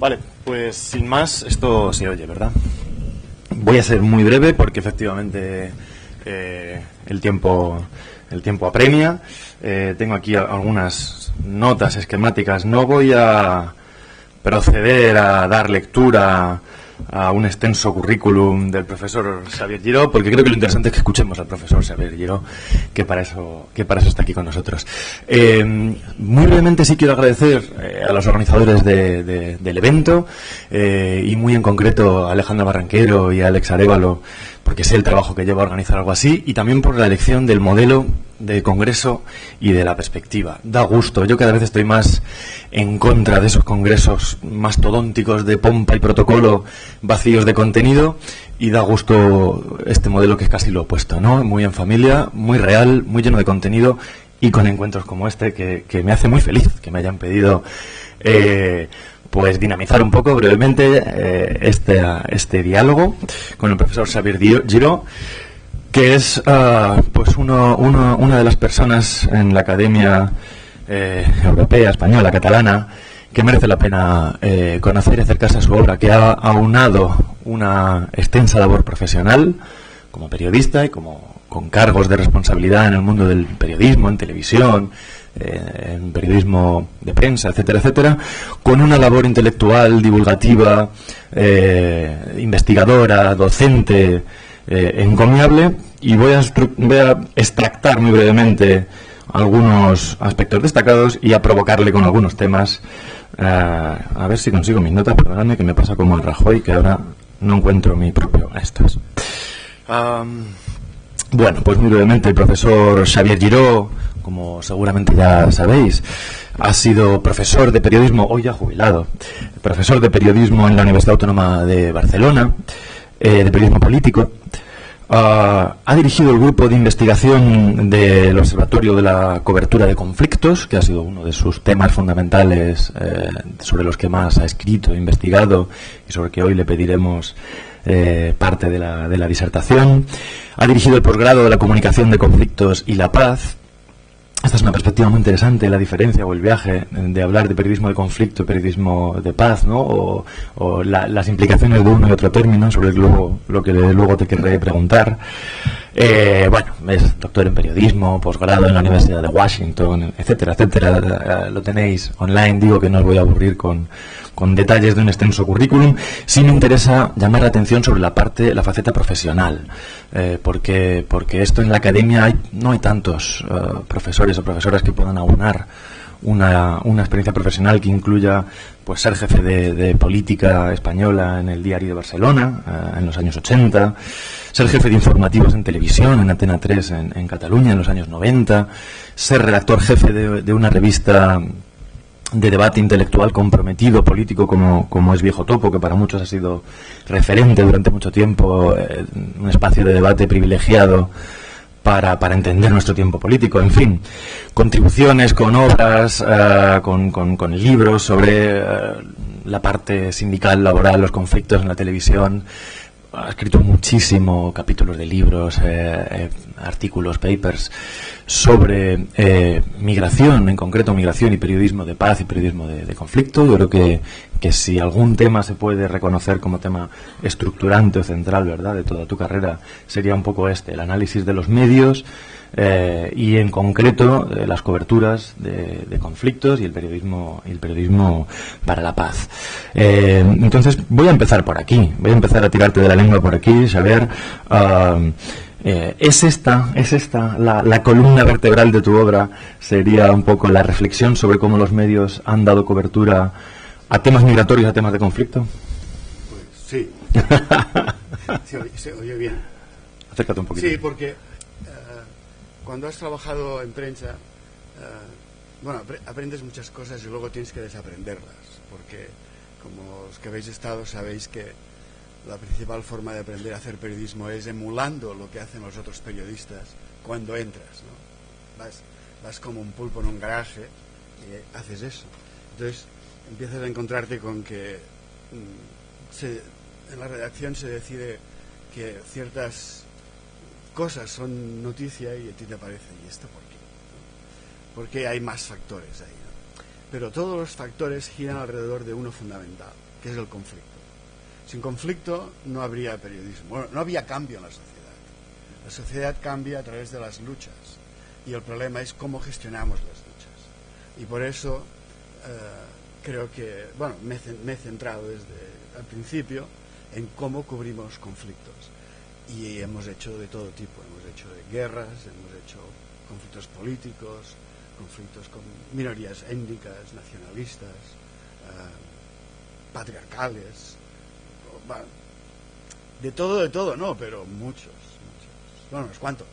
Vale, pues sin más, esto se oye, ¿verdad? Voy a ser muy breve porque efectivamente el tiempo apremia. Tengo aquí algunas notas esquemáticas. No voy a proceder a dar lectura a un extenso currículum del profesor Xavier Giró, porque creo que lo interesante es que escuchemos al profesor Xavier Giró, que para eso está aquí con nosotros. Muy brevemente sí quiero agradecer a los organizadores del evento, y muy en concreto a Alejandro Barranquero y a Alex Arévalo, porque sé el trabajo que lleva a organizar algo así, y también por la elección del modelo de congreso y de la perspectiva. Da gusto. Yo cada vez estoy más en contra de esos congresos mastodónticos de pompa y protocolo vacíos de contenido, y da gusto este modelo que es casi lo opuesto, ¿no? Muy en familia, muy real, muy lleno de contenido y con encuentros como este que me hace muy feliz que me hayan pedido pues dinamizar un poco brevemente este diálogo con el profesor Xavier Giró, que es pues una de las personas en la academia europea, española, catalana, que merece la pena conocer y acercarse a su obra, que ha aunado una extensa labor profesional como periodista y con cargos de responsabilidad en el mundo del periodismo, en televisión, en periodismo de prensa, etcétera, etcétera, con una labor intelectual, divulgativa, investigadora, docente, encomiable, y voy a extractar muy brevemente algunos aspectos destacados y a provocarle con algunos temas. A ver si consigo mis notas, perdonadme que me pasa como el Rajoy, que ahora no encuentro mi propio. Estas. Bueno, pues muy brevemente, el profesor Xavier Giró, como seguramente ya sabéis, ha sido profesor de periodismo, hoy ya jubilado, profesor de periodismo en la Universidad Autónoma de Barcelona, de periodismo político. Ha dirigido el grupo de investigación del Observatorio de la Cobertura de Conflictos, que ha sido uno de sus temas fundamentales, sobre los que más ha escrito, investigado, y sobre que hoy le pediremos parte de la disertación. Ha dirigido el posgrado de la Comunicación de Conflictos y la Paz. Esta es una perspectiva muy interesante, la diferencia o el viaje de hablar de periodismo de conflicto y periodismo de paz, ¿no? O las implicaciones de uno y otro término, sobre lo que luego te querré preguntar. Bueno, es doctor en periodismo, posgrado en la Universidad de Washington, etcétera, etcétera. Lo tenéis online. Digo que no os voy a aburrir con detalles de un extenso currículum. Sí me interesa llamar la atención sobre la faceta profesional, porque esto en la academia no hay tantos profesores o profesoras que puedan aunar una experiencia profesional que incluya pues ser jefe de política española en el Diario de Barcelona en los años 80, ser jefe de informativos en televisión en Antena 3 en Cataluña en los años 90, ser redactor jefe de una revista de debate intelectual comprometido, político, como es Viejo Topo, que para muchos ha sido referente durante mucho tiempo, un espacio de debate privilegiado para entender nuestro tiempo político. En fin, contribuciones con obras, con libros sobre la parte sindical, laboral, los conflictos en la televisión. Ha escrito muchísimo, capítulos de libros, artículos, papers sobre migración, en concreto migración y periodismo de paz y periodismo de conflicto. Yo creo que si algún tema se puede reconocer como tema estructurante o central, ¿verdad?, de toda tu carrera, sería un poco el análisis de los medios y en concreto las coberturas de conflictos y el periodismo para la paz. Entonces voy a empezar por aquí, voy a empezar a tirarte de la lengua por aquí, saber ¿es esta la columna vertebral de tu obra? Sería un poco la reflexión sobre cómo los medios han dado cobertura a temas migratorios, a temas de conflicto. Pues sí. Se oye bien. Acércate un poquito. Sí, porque cuando has trabajado en prensa, aprendes muchas cosas y luego tienes que desaprenderlas, porque como los que habéis estado sabéis que la principal forma de aprender a hacer periodismo es emulando lo que hacen los otros periodistas cuando entras, ¿no? Vas como un pulpo en un garaje y haces eso. Entonces empiezas a encontrarte con que en la redacción se decide que ciertas cosas son noticia y a ti te parece, ¿y esto por qué? ¿No? Porque hay más factores ahí, ¿no? Pero todos los factores giran alrededor de uno fundamental, que es el conflicto. Sin conflicto no habría periodismo, bueno, no había cambio en la sociedad. La sociedad cambia a través de las luchas y el problema es cómo gestionamos las luchas. Y por eso creo que, bueno, me he centrado desde el principio en cómo cubrimos conflictos. Y hemos hecho de todo tipo, hemos hecho de guerras, hemos hecho conflictos políticos, conflictos con minorías étnicas, nacionalistas, patriarcales, de todo, no, pero muchos. Bueno, unos cuantos.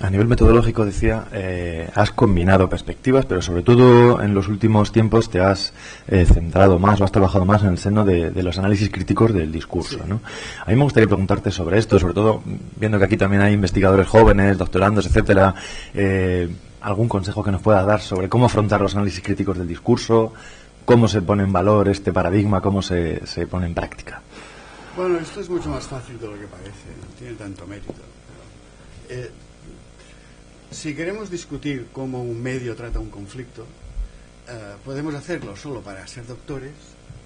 A nivel metodológico, decía, has combinado perspectivas, pero sobre todo en los últimos tiempos te has centrado más o has trabajado más en el seno de los análisis críticos del discurso, Sí. ¿no? A mí me gustaría preguntarte sobre esto, sobre todo viendo que aquí también hay investigadores jóvenes, doctorandos, etcétera. ¿Algún consejo que nos pueda dar sobre cómo afrontar los análisis críticos del discurso? ¿Cómo se pone en valor este paradigma? ¿Cómo se pone en práctica? Bueno, esto es mucho más fácil de lo que parece, no tiene tanto mérito. Pero, si queremos discutir cómo un medio trata un conflicto, podemos hacerlo solo para ser doctores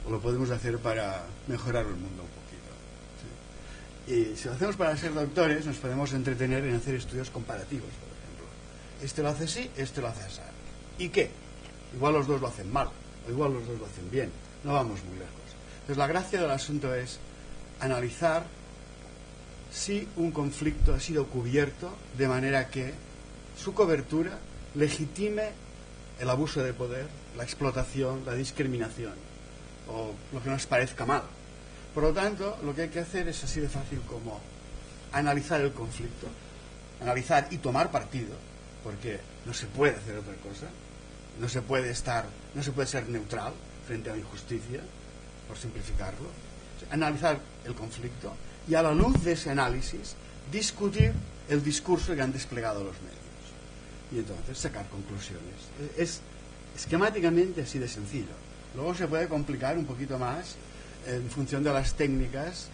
o lo podemos hacer para mejorar el mundo un poquito, ¿sí? Y si lo hacemos para ser doctores, nos podemos entretener en hacer estudios comparativos, por ejemplo. Este lo hace así, este lo hace así. ¿Y qué? Igual los dos lo hacen mal, o igual los dos lo hacen bien. No vamos muy lejos. Entonces la gracia del asunto es analizar si un conflicto ha sido cubierto de manera que su cobertura legitime el abuso de poder, la explotación, la discriminación o lo que nos parezca mal. Por lo tanto, lo que hay que hacer es así de fácil como analizar el conflicto, analizar y tomar partido, porque no se puede hacer otra cosa, no se puede ser neutral frente a la injusticia, por simplificarlo. Analizar el conflicto y a la luz de ese análisis discutir el discurso que han desplegado los medios y entonces sacar conclusiones. Es esquemáticamente así de sencillo. Luego se puede complicar un poquito más en función de las técnicas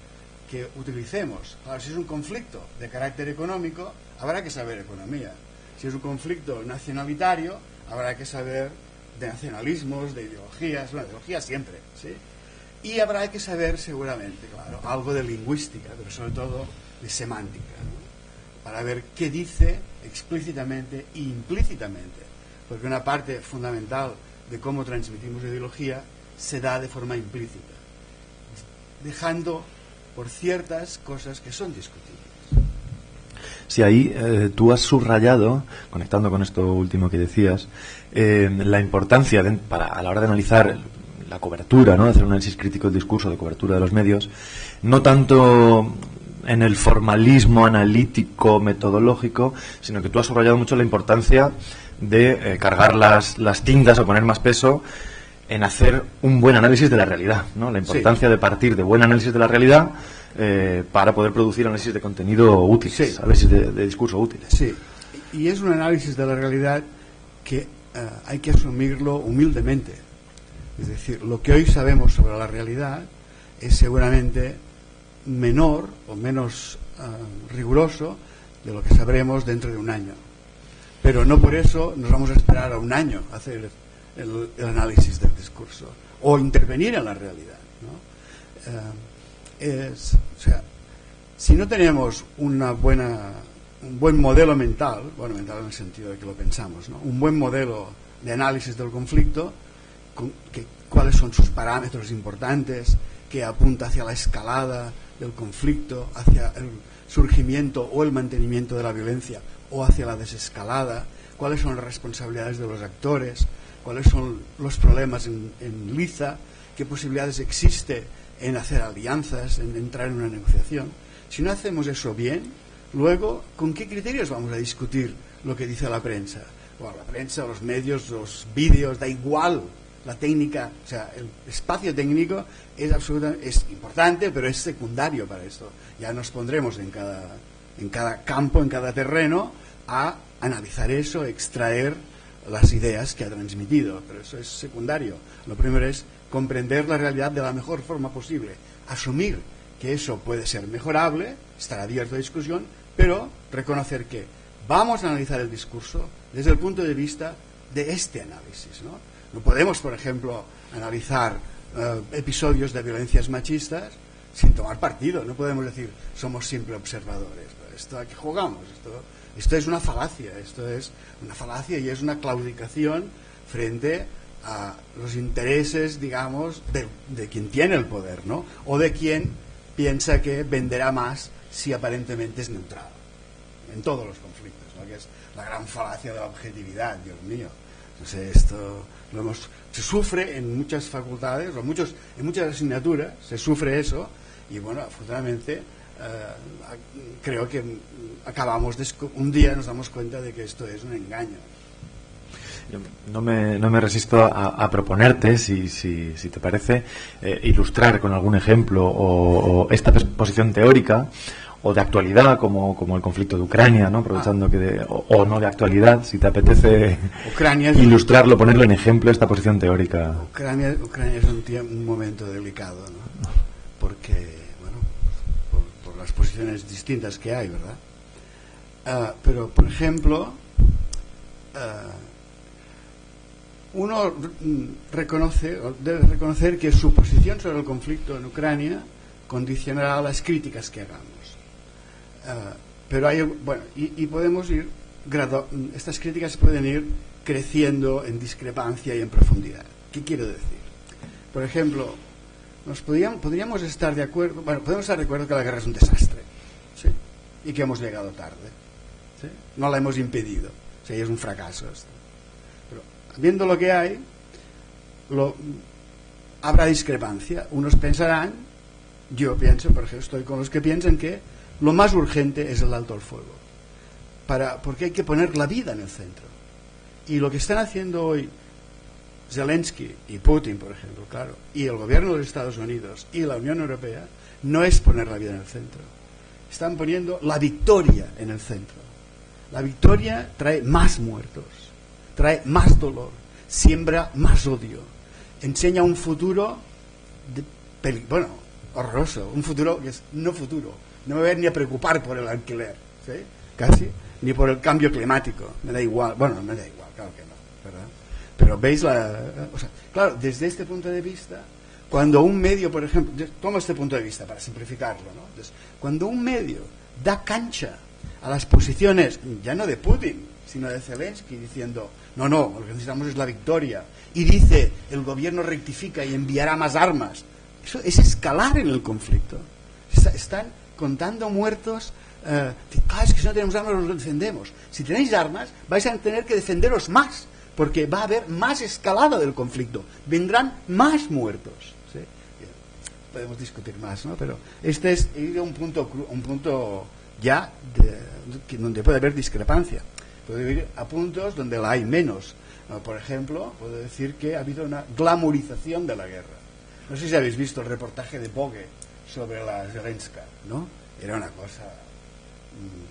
que utilicemos. Claro, si es un conflicto de carácter económico, habrá que saber economía. Si es un conflicto nacionalitario, habrá que saber de nacionalismos, de ideologías, bueno, ideologías siempre, ¿sí? Y habrá que saber seguramente, claro, algo de lingüística, pero sobre todo de semántica, ¿no? Para ver qué dice explícitamente e implícitamente, porque una parte fundamental de cómo transmitimos ideología se da de forma implícita, dejando por ciertas cosas que son discutibles. Sí, ahí tú has subrayado, conectando con esto último que decías, la importancia a la hora de analizar la cobertura, ¿no? De hacer un análisis crítico del discurso, de cobertura de los medios, no tanto en el formalismo analítico metodológico, sino que tú has subrayado mucho la importancia de cargar las tintas o poner más peso en hacer un buen análisis de la realidad, ¿no? La importancia de partir de buen análisis de la realidad para poder producir análisis de contenido útiles, análisis de discurso útiles. Sí, y es un análisis de la realidad que hay que asumirlo humildemente. Es decir, lo que hoy sabemos sobre la realidad es seguramente menor o menos riguroso de lo que sabremos dentro de un año. Pero no por eso nos vamos a esperar a un año a hacer el análisis del discurso o intervenir en la realidad, ¿no? O sea, si no tenemos un buen modelo mental, bueno, mental en el sentido de que lo pensamos, ¿no? Un buen modelo de análisis del conflicto, cuáles son sus parámetros importantes, que apunta hacia la escalada del conflicto, hacia el surgimiento o el mantenimiento de la violencia o hacia la desescalada, cuáles son las responsabilidades de los actores, cuáles son los problemas en liza, qué posibilidades existe en hacer alianzas, en entrar en una negociación. Si no hacemos eso bien, luego, ¿con qué criterios vamos a discutir lo que dice la prensa? Bueno, la prensa, los medios, los vídeos, da igual la técnica, o sea, el espacio técnico es importante, pero es secundario para esto. Ya nos pondremos en cada campo, en cada terreno, a analizar eso, extraer las ideas que ha transmitido, pero eso es secundario. Lo primero es comprender la realidad de la mejor forma posible, asumir que eso puede ser mejorable, estar abierto a discusión, pero reconocer que vamos a analizar el discurso desde el punto de vista de este análisis, ¿no? No podemos, por ejemplo, analizar episodios de violencias machistas sin tomar partido. No podemos decir somos simples observadores. Esto aquí jugamos. Esto es una falacia. Esto es una falacia y es una claudicación frente a los intereses, digamos, de quien tiene el poder, ¿no? O de quien piensa que venderá más si aparentemente es neutral en todos los conflictos, ¿no? Que es la gran falacia de la objetividad, Dios mío. Entonces esto se sufre en muchas facultades o en muchas asignaturas se sufre eso, y bueno, afortunadamente creo que un día nos damos cuenta de que esto es un engaño. No me resisto a proponerte, si te parece, ilustrar con algún ejemplo o esta posición teórica o de actualidad, como el conflicto de Ucrania, ¿no? Aprovechando o no de actualidad, si te apetece ilustrarlo, ponerlo en ejemplo, esta posición teórica. Ucrania es un momento delicado, ¿no? Porque, bueno, por las posiciones distintas que hay, ¿verdad? Pero, por ejemplo, uno debe reconocer que su posición sobre el conflicto en Ucrania condicionará las críticas que hagamos. Pero y podemos ir estas críticas pueden ir creciendo en discrepancia y en profundidad. ¿Qué quiero decir? Por ejemplo, podríamos estar de acuerdo, podemos estar de acuerdo que la guerra es un desastre, ¿sí? Y que hemos llegado tarde, ¿sí? No la hemos impedido, ¿sí? Es un fracaso esto. Pero viendo lo que hay, habrá discrepancia. Unos pensarán, yo pienso, por ejemplo, estoy con los que piensan que lo más urgente es el alto al fuego, porque hay que poner la vida en el centro. Y lo que están haciendo hoy Zelensky y Putin, por ejemplo, claro, y el gobierno de los Estados Unidos y la Unión Europea, no es poner la vida en el centro. Están poniendo la victoria en el centro. La victoria trae más muertos, trae más dolor, siembra más odio, enseña un futuro horroroso, un futuro que es no futuro. No me voy ni a preocupar por el alquiler, ¿sí? Casi, ni por el cambio climático. Me da igual, claro que no, ¿verdad? Pero veis claro, desde este punto de vista, cuando un medio, por ejemplo, tomo este punto de vista para simplificarlo, ¿no? Entonces, cuando un medio da cancha a las posiciones, ya no de Putin, sino de Zelensky, diciendo, no, lo que necesitamos es la victoria, y dice, el gobierno rectifica y enviará más armas, eso es escalar en el conflicto. Están contando muertos. Es que si no tenemos armas los defendemos. Si tenéis armas vais a tener que defenderos más, porque va a haber más escalada del conflicto, vendrán más muertos, ¿sí? Podemos discutir más, ¿no? Pero este es un punto ya donde puede haber discrepancia. Puede ir a puntos donde la hay menos. Por ejemplo, puedo decir que ha habido una glamorización de la guerra. No sé si habéis visto el reportaje de Vogue sobre la Zelenska, ¿no? Era una cosa,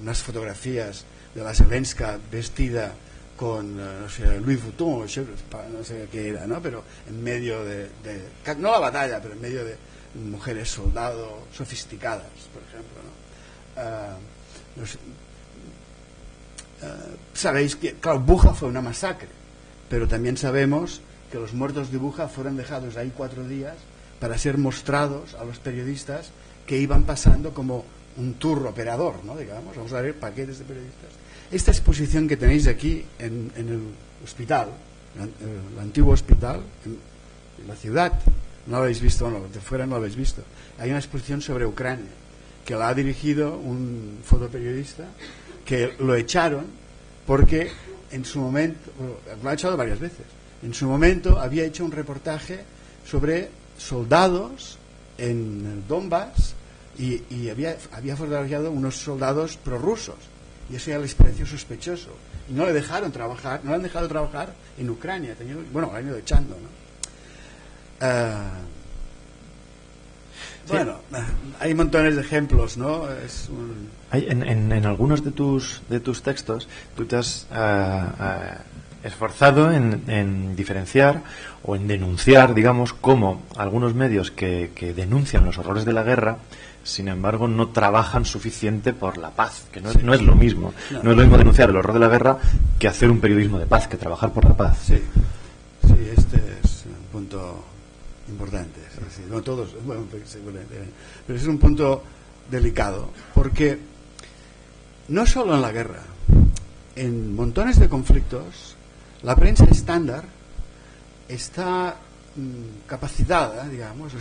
unas fotografías de la Zelenska vestida con, no sé, Louis Vuitton, no sé qué era, ¿no? Pero en medio no la batalla, pero en medio de mujeres soldado sofisticadas, por ejemplo, ¿no? No sé, sabéis que, claro, Bucha fue una masacre, pero también sabemos que los muertos de Bucha fueron dejados ahí 4 días para ser mostrados a los periodistas que iban pasando como un tour operador, ¿no? Digamos, vamos a ver paquetes de periodistas. Esta exposición que tenéis aquí en el hospital, el antiguo hospital, en la ciudad, no lo habéis visto, no, de fuera no lo habéis visto. Hay una exposición sobre Ucrania que la ha dirigido un fotoperiodista que lo echaron porque en su momento, lo ha echado varias veces, en su momento había hecho un reportaje sobre soldados en el Donbass y había fotografiado unos soldados prorrusos, y eso ya les pareció sospechoso y no le han dejado trabajar en Ucrania. Lo han ido echando, ¿no? Bueno, hay montones de ejemplos, ¿no? En algunos de tus textos tú te has esforzado en diferenciar o en denunciar, digamos, cómo algunos medios que denuncian los horrores de la guerra sin embargo no trabajan suficiente por la paz, que no es lo mismo. No es lo mismo denunciar el horror de la guerra que hacer un periodismo de paz, que trabajar por la paz. Sí, este es un punto importante. Sí, no todos, bueno, pero es un punto delicado, porque no solo en la guerra, en montones de conflictos, la prensa estándar está capacitada, digamos,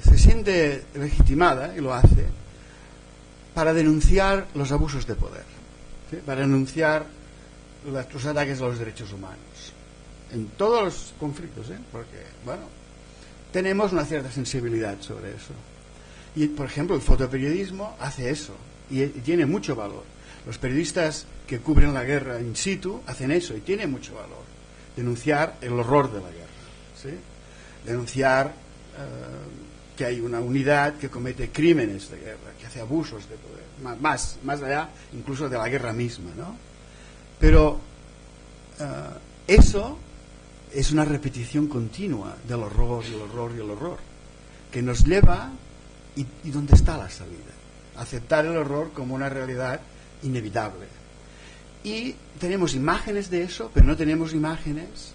se siente legitimada, y lo hace, para denunciar los abusos de poder, ¿sí? Para denunciar los ataques a los derechos humanos en todos los conflictos, porque, bueno, tenemos una cierta sensibilidad sobre eso. Y, por ejemplo, el fotoperiodismo hace eso y tiene mucho valor. Los periodistas que cubren la guerra in situ hacen eso y tiene mucho valor. Denunciar el horror de la guerra, ¿sí? Denunciar que hay una unidad que comete crímenes de guerra, que hace abusos de poder, más allá incluso de la guerra misma, ¿no? Pero eso es una repetición continua del horror y el horror y el horror, que nos lleva, y ¿dónde está la salida? Aceptar el horror como una realidad inevitable. Y tenemos imágenes de eso, pero no tenemos imágenes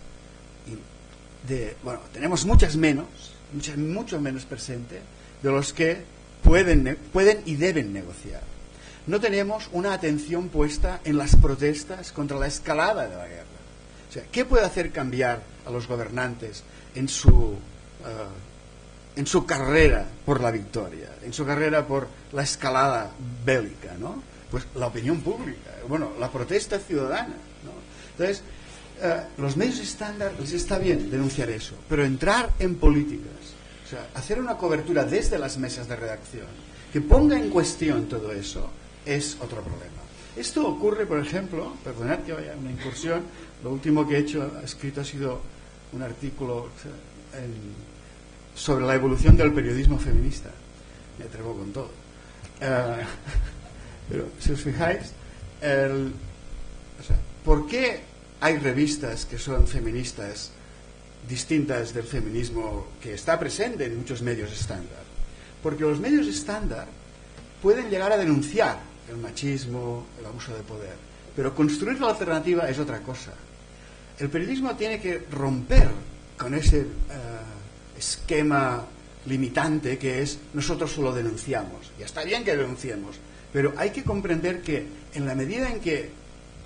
tenemos mucho menos presente de los que pueden y deben negociar. No tenemos una atención puesta en las protestas contra la escalada de la guerra. O sea, ¿qué puede hacer cambiar a los gobernantes en su carrera por la victoria, en su carrera por la escalada bélica, ¿no? Pues la opinión pública, la protesta ciudadana, ¿no? Entonces, los medios estándar les está bien denunciar eso, pero entrar en políticas, o sea, hacer una cobertura desde las mesas de redacción que ponga en cuestión todo eso, es otro problema. Esto ocurre, por ejemplo, perdonad que vaya una incursión, lo último que he escrito ha sido un artículo sobre la evolución del periodismo feminista. Me atrevo con todo. Pero si os fijáis, ¿por qué hay revistas que son feministas distintas del feminismo que está presente en muchos medios estándar? Porque los medios estándar pueden llegar a denunciar el machismo, el abuso de poder, pero construir la alternativa es otra cosa. El periodismo tiene que romper con ese esquema limitante que es nosotros solo denunciamos. Y está bien que denunciemos, pero hay que comprender que en la medida en que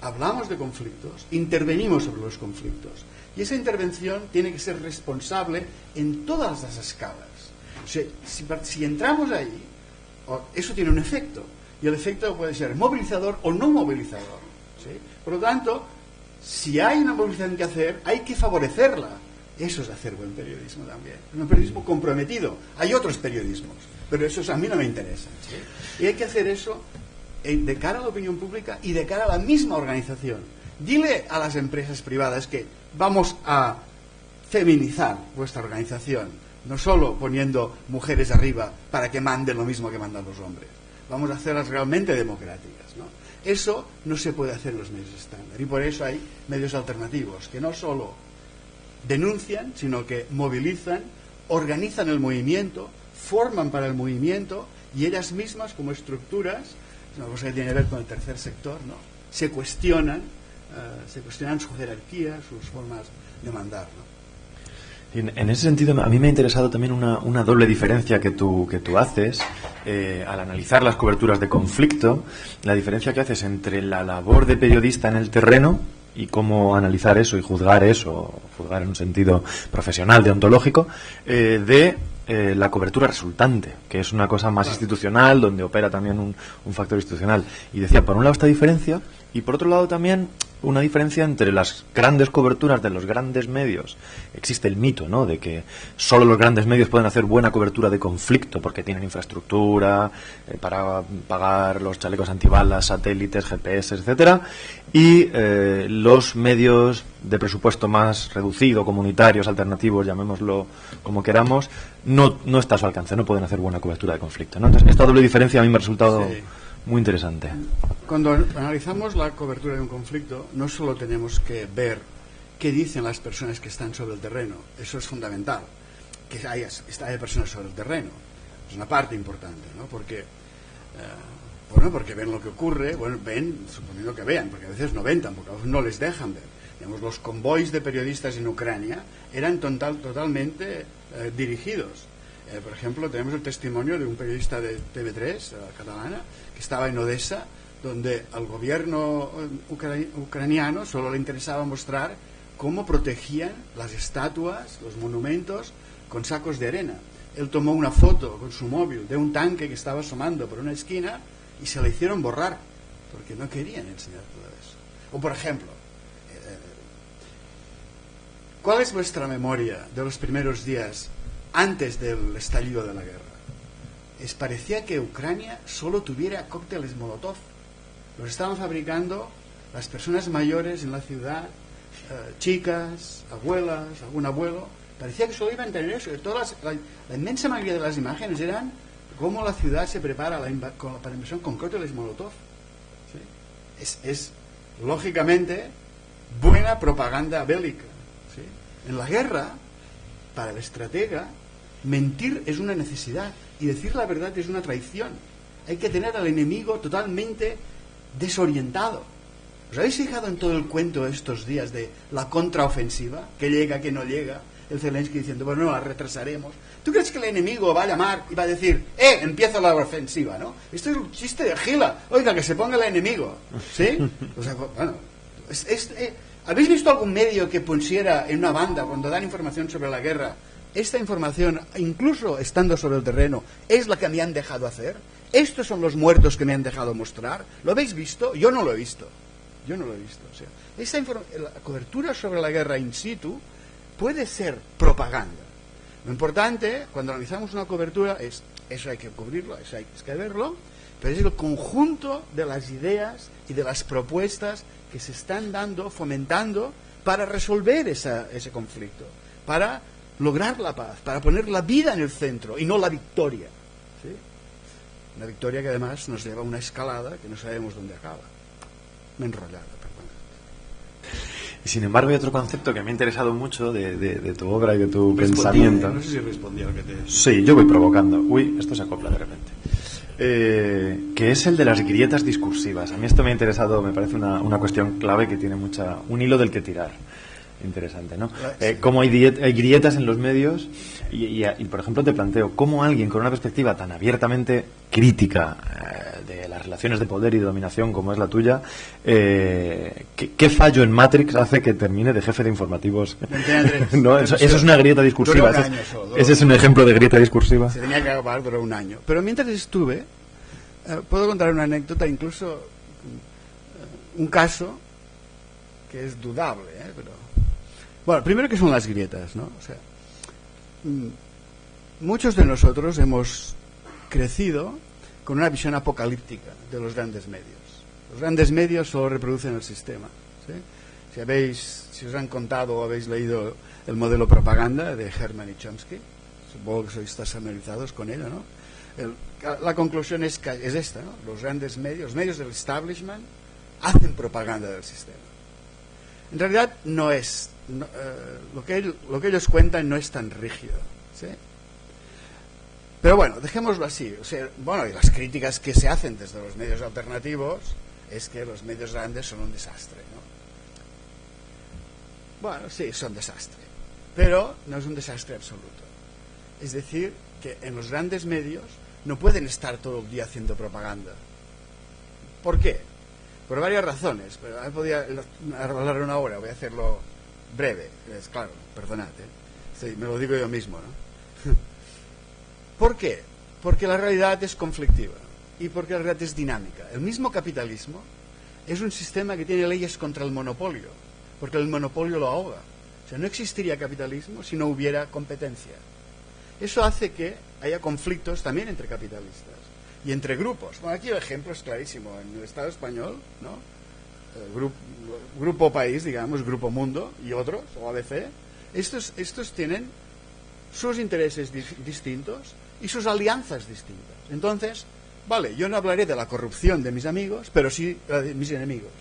hablamos de conflictos, intervenimos sobre los conflictos. Y esa intervención tiene que ser responsable en todas las escalas. O sea, si entramos ahí, eso tiene un efecto. Y el efecto puede ser movilizador o no movilizador, ¿sí? Por lo tanto, si hay una movilización que hacer, hay que favorecerla. Eso es hacer buen periodismo también. Un periodismo comprometido. Hay otros periodismos, pero esos a mí no me interesan, ¿sí? Y hay que hacer eso de cara a la opinión pública y de cara a la misma organización. Dile a las empresas privadas que vamos a feminizar vuestra organización, no solo poniendo mujeres arriba para que manden lo mismo que mandan los hombres. Vamos a hacerlas realmente democráticas, ¿no? Eso no se puede hacer en los medios estándar, y por eso hay medios alternativos que no solo denuncian, sino que movilizan, organizan el movimiento, forman para el movimiento, y ellas mismas como estructuras, es una cosa que tiene que ver con el tercer sector, ¿no? Se cuestionan su jerarquía, sus formas de mandar, ¿no? En ese sentido, a mí me ha interesado también una doble diferencia que tú haces al analizar las coberturas de conflicto, la diferencia que haces entre la labor de periodista en el terreno y cómo analizar eso y juzgar en un sentido profesional, deontológico, de la cobertura resultante, que es una cosa más institucional, donde opera también un factor institucional. Y decía, por un lado esta diferencia, y por otro lado también una diferencia entre las grandes coberturas de los grandes medios. Existe el mito, ¿no?, de que solo los grandes medios pueden hacer buena cobertura de conflicto porque tienen infraestructura para pagar los chalecos antibalas, satélites, GPS, etcétera, y los medios de presupuesto más reducido, comunitarios, alternativos, llamémoslo como queramos, no está a su alcance, no pueden hacer buena cobertura de conflicto, ¿no? Entonces, esta doble diferencia a mí me ha resultado muy interesante. Cuando analizamos la cobertura de un conflicto, no solo tenemos que ver qué dicen las personas que están sobre el terreno, eso es fundamental, que haya personas sobre el terreno. Es una parte importante, ¿no? Porque bueno, porque ven lo que ocurre, bueno, ven, suponiendo que vean, porque a veces no ven tampoco, a veces no les dejan ver. Digamos, los convoys de periodistas en Ucrania eran totalmente dirigidos. Por ejemplo, tenemos el testimonio de un periodista de TV3, catalana, que estaba en Odessa, donde al gobierno ucraniano solo le interesaba mostrar cómo protegían las estatuas, los monumentos, con sacos de arena. Él tomó una foto con su móvil de un tanque que estaba asomando por una esquina y se la hicieron borrar, porque no querían enseñar todo eso. O por ejemplo, ¿cuál es vuestra memoria de los primeros días antes del estallido de la guerra? Parecía que Ucrania solo tuviera cócteles Molotov. Los estaban fabricando las personas mayores en la ciudad, chicas, abuelas, algún abuelo. Parecía que solo iban a tener eso. La inmensa mayoría de las imágenes eran cómo la ciudad se prepara para la invasión con cócteles Molotov. ¿Sí? Es lógicamente buena propaganda bélica. ¿Sí? En la guerra, para el estratega, mentir es una necesidad y decir la verdad es una traición. Hay que tener al enemigo totalmente desorientado. ¿Os habéis fijado en todo el cuento de estos días de la contraofensiva? Que llega, que no llega. El Zelensky diciendo, bueno, la retrasaremos. ¿Tú crees que el enemigo va a llamar y va a decir, empieza la ofensiva, ¿no? Esto es un chiste de gila. Oiga, que se ponga el enemigo. ¿Sí? O sea, bueno, ¿habéis visto algún medio que pusiera en una banda, cuando dan información sobre la guerra, esta información, incluso estando sobre el terreno, es la que me han dejado hacer? ¿Estos son los muertos que me han dejado mostrar? ¿Lo habéis visto? Yo no lo he visto. Yo no lo he visto. O sea, la cobertura sobre la guerra in situ puede ser propaganda. Lo importante, cuando analizamos una cobertura, es eso hay que cubrirlo, eso hay que verlo, pero es el conjunto de las ideas y de las propuestas que se están dando, fomentando, para resolver ese conflicto, para lograr la paz, para poner la vida en el centro y no la victoria. ¿Sí? Una victoria que además nos lleva a una escalada que no sabemos dónde acaba. Me he enrollado, perdón. Y sin embargo hay otro concepto que me ha interesado mucho de tu obra y de tu pensamiento. No sé si respondí a lo que te decía. Sí, yo voy provocando. Uy, esto se acopla de repente. Que es el de las grietas discursivas. A mí esto me ha interesado, me parece una cuestión clave que tiene un hilo del que tirar. Interesante, ¿no? Cómo hay grietas en los medios y, por ejemplo, te planteo cómo alguien con una perspectiva tan abiertamente crítica de las relaciones de poder y de dominación como es la tuya, ¿qué fallo en Matrix hace que termine de jefe de informativos? ¿No? Eso es una grieta discursiva. Ese es un ejemplo de grieta discursiva. Se tenía que acabar, duró un año. Pero mientras estuve, puedo contar una anécdota, incluso un caso que es dudable, pero... Bueno, primero, ¿qué son las grietas, no? O sea, muchos de nosotros hemos crecido con una visión apocalíptica de los grandes medios. Los grandes medios solo reproducen el sistema. ¿Sí? Si os han contado o habéis leído el modelo propaganda de Herman y Chomsky, supongo que sois familiarizados con ello, ¿no? La conclusión es esta, ¿no? Los grandes medios, los medios del establishment, hacen propaganda del sistema. En realidad no es... lo que ellos cuentan no es tan rígido, ¿sí? Pero bueno, dejémoslo así. O sea, bueno, y las críticas que se hacen desde los medios alternativos es que los medios grandes son un desastre, ¿no? Bueno, sí, son desastre, pero no es un desastre absoluto. Es decir, que en los grandes medios no pueden estar todo el día haciendo propaganda. ¿Por qué? Por varias razones. Pero podía hablar una hora, voy a hacerlo breve. Es claro, perdonad, sí, me lo digo yo mismo, ¿no? ¿Por qué? Porque la realidad es conflictiva y porque la realidad es dinámica. El mismo capitalismo es un sistema que tiene leyes contra el monopolio, porque el monopolio lo ahoga. O sea, no existiría capitalismo si no hubiera competencia. Eso hace que haya conflictos también entre capitalistas y entre grupos. Bueno, aquí el ejemplo es clarísimo. En el Estado español, ¿no? Grupo País, digamos, Grupo Mundo y otros, o ABC, estos tienen sus intereses distintos y sus alianzas distintas. Entonces, vale, yo no hablaré de la corrupción de mis amigos, pero sí de mis enemigos.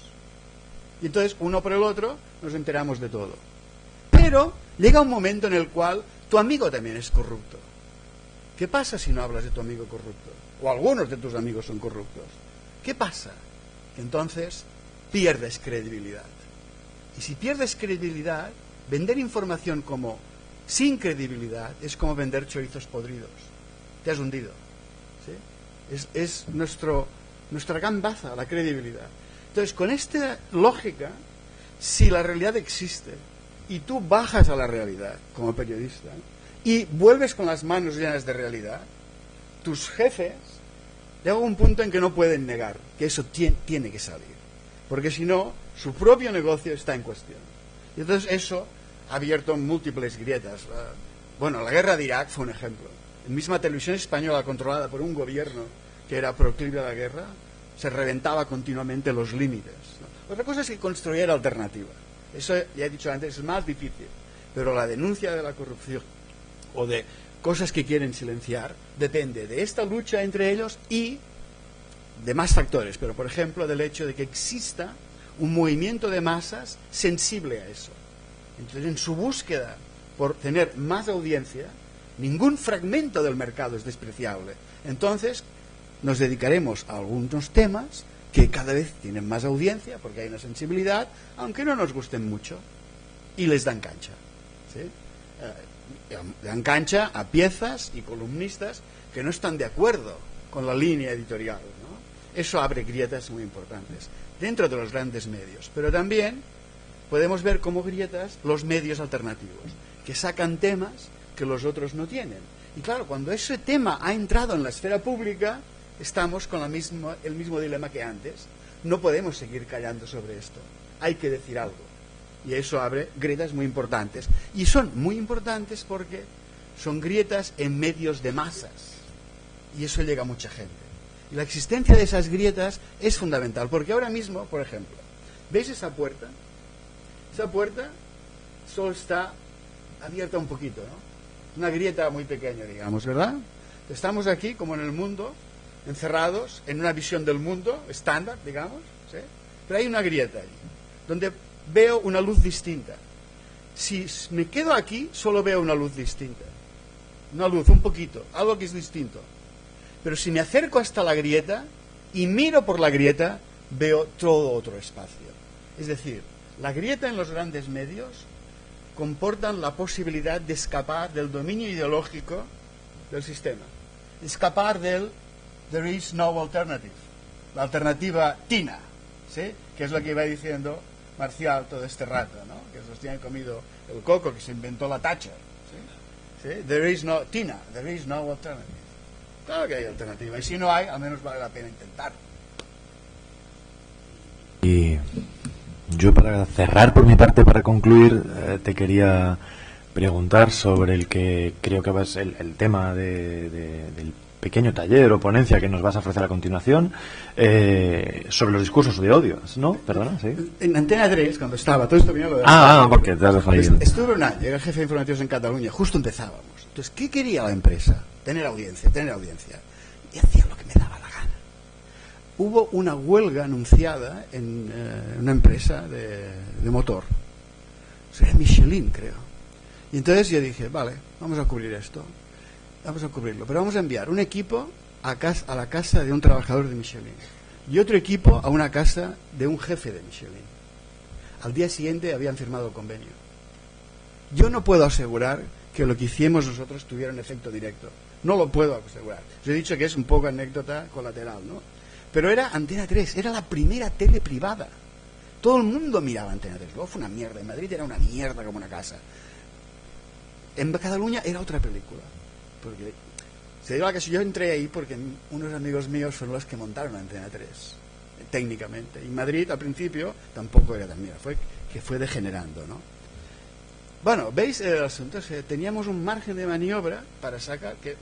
Y entonces, uno por el otro, nos enteramos de todo. Pero llega un momento en el cual tu amigo también es corrupto. ¿Qué pasa si no hablas de tu amigo corrupto? O algunos de tus amigos son corruptos. ¿Qué pasa? Que entonces pierdes credibilidad. Y si pierdes credibilidad, vender información como sin credibilidad es como vender chorizos podridos. Te has hundido. ¿Sí? Es nuestra gran baza, la credibilidad. Entonces, con esta lógica, si la realidad existe y tú bajas a la realidad como periodista y vuelves con las manos llenas de realidad, tus jefes llega un punto en que no pueden negar que eso tiene que salir, porque si no, su propio negocio está en cuestión. Y entonces eso ha abierto múltiples grietas. Bueno, la guerra de Irak fue un ejemplo. En misma televisión española controlada por un gobierno que era proclive a la guerra, se reventaba continuamente los límites, ¿no? Otra cosa es que construir alternativa. Eso, ya he dicho antes, es más difícil. Pero la denuncia de la corrupción o de cosas que quieren silenciar depende de esta lucha entre ellos y de más factores. Pero, por ejemplo, del hecho de que exista un movimiento de masas sensible a eso. Entonces, en su búsqueda por tener más audiencia, ningún fragmento del mercado es despreciable. Entonces, nos dedicaremos a algunos temas que cada vez tienen más audiencia porque hay una sensibilidad, aunque no nos gusten mucho, y les dan cancha. ¿Sí? Dan cancha a piezas y columnistas que no están de acuerdo con la línea editorial, ¿no? Eso abre grietas muy importantes dentro de los grandes medios, pero también podemos ver como grietas los medios alternativos, que sacan temas que los otros no tienen. Y claro, cuando ese tema ha entrado en la esfera pública, estamos con el mismo dilema que antes. No podemos seguir callando sobre esto. Hay que decir algo. Y eso abre grietas muy importantes. Y son muy importantes porque son grietas en medios de masas. Y eso llega a mucha gente. Y la existencia de esas grietas es fundamental. Porque ahora mismo, por ejemplo, ¿veis esa puerta? Esa puerta solo está abierta un poquito, ¿no? Una grieta muy pequeña, digamos, ¿verdad? Estamos aquí, como en el mundo, encerrados en una visión del mundo estándar, digamos, ¿sí? Pero hay una grieta ahí, donde veo una luz distinta. Si me quedo aquí, solo veo una luz distinta. Una luz, un poquito, algo que es distinto. Pero si me acerco hasta la grieta y miro por la grieta, veo todo otro espacio. Es decir, la grieta en los grandes medios comportan la posibilidad de escapar del dominio ideológico del sistema. Escapar del there is no alternative. La alternativa Tina, ¿sí? Que es lo que iba diciendo Marcial todo este rato, ¿no? Que nos tienen comido el coco que se inventó la Thatcher, ¿sí? ¿Sí? There is no Tina, there is no alternative. Claro que hay alternativa, y si no hay, al menos vale la pena intentar. Y yo, para cerrar por mi parte, para concluir, te quería preguntar sobre el que creo que va a ser el tema del pequeño taller o ponencia que nos vas a ofrecer a continuación, sobre los discursos de odio, ¿no? Perdona, ¿sí? En Antena 3, cuando estaba, todo esto vino lo de... porque te has dejado ahí. Estuve un año, era jefe de informativos en Cataluña, justo empezábamos. Entonces, ¿qué quería la empresa? Tener audiencia. Y hacía lo que me daba la gana. Hubo una huelga anunciada en una empresa de motor. Sería Michelin, creo. Y entonces yo dije, vale, vamos a cubrir esto. Vamos a cubrirlo, pero vamos a enviar un equipo a la casa de un trabajador de Michelin y otro equipo a una casa de un jefe de Michelin. Al día siguiente habían firmado el convenio. Yo no puedo asegurar que lo que hicimos nosotros tuviera un efecto directo. No lo puedo asegurar. Os he dicho que es un poco anécdota colateral, ¿no? Pero era Antena 3, era la primera tele privada. Todo el mundo miraba Antena 3. Luego fue una mierda. En Madrid era una mierda como una casa. En Cataluña era otra película. Porque se dio la que yo entré ahí porque unos amigos míos fueron los que montaron Antena 3, técnicamente. Y Madrid al principio tampoco era tan mía, fue degenerando, ¿no? Bueno, veis el asunto, teníamos un margen de maniobra para sacar que